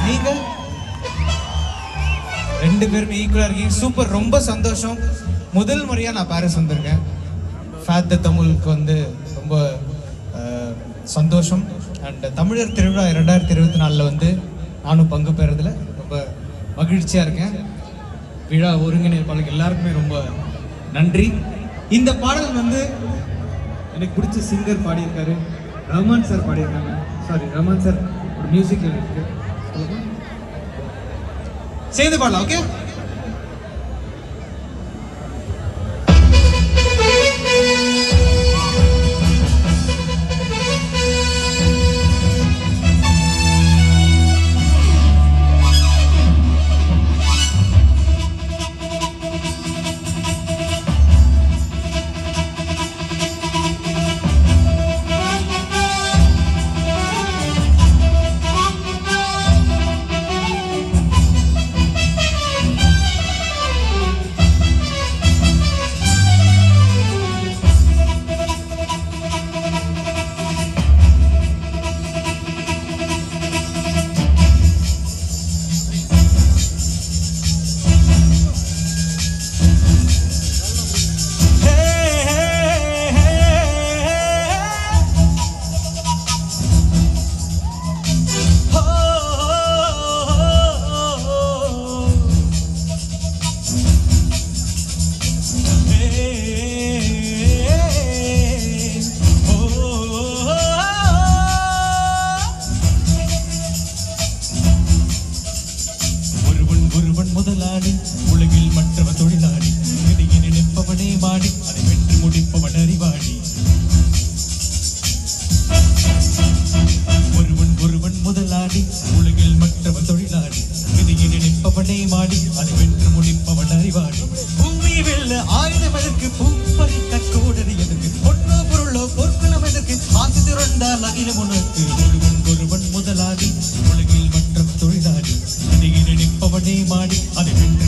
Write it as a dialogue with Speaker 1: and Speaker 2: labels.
Speaker 1: நீங்க ரெண்டு பேருமே ஈக்குவலா இருக்கீங்க. சூப்பர், ரொம்ப சந்தோஷம். முதல் முறையா நான் பாரிஸ் வந்திருக்கேன். ஃபேத் த தமிழுக்கு வந்து ரொம்ப சந்தோஷம். அண்ட் தமிழர் திருவிழா 2024 வந்து நானும் பங்கு பெறதுல ரொம்ப மகிழ்ச்சியா இருக்கேன். விழா ஒருங்கிணைப்பாளர்கள் எல்லாருக்குமே ரொம்ப நன்றி. இந்த பாடல் வந்து எனக்கு பிடிச்ச சிங்கர் பாடியிருக்காரு, ரஹ்மான் சார் பாடியிருக்காங்க. சாரி, ரஹ்மான் சார் ஒரு மியூசிக் இருக்கு, சேர்ந்து பாடலாம். ஓகே,
Speaker 2: முதலாளி உலகில் மற்றவ தொழிலாளி இதையை நினைப்பவனே மாடி அதை வென்று முடிப்பவன் அறிவாளி. ஒருவன் முதலாளி உலகில் மற்றவ தொழிலாளி இதையை நினைப்பவனே மாடி அதை வென்று முடிப்பவன் அறிவாளி. பூமி வெல்ல ஆயுதம் எதற்கு, பூப்பறிக்க கோடரி எதற்கு, பொன்னோ பொருளோ பொற்குணம் எதற்கு, ஆசி திரண்டால் அகிலம் உனக்கு. ஒருவன் முதலாளி உலகில் மற்றவ தொழிலாளி இதையை நினைப்பவனே மாடி அதை வென்று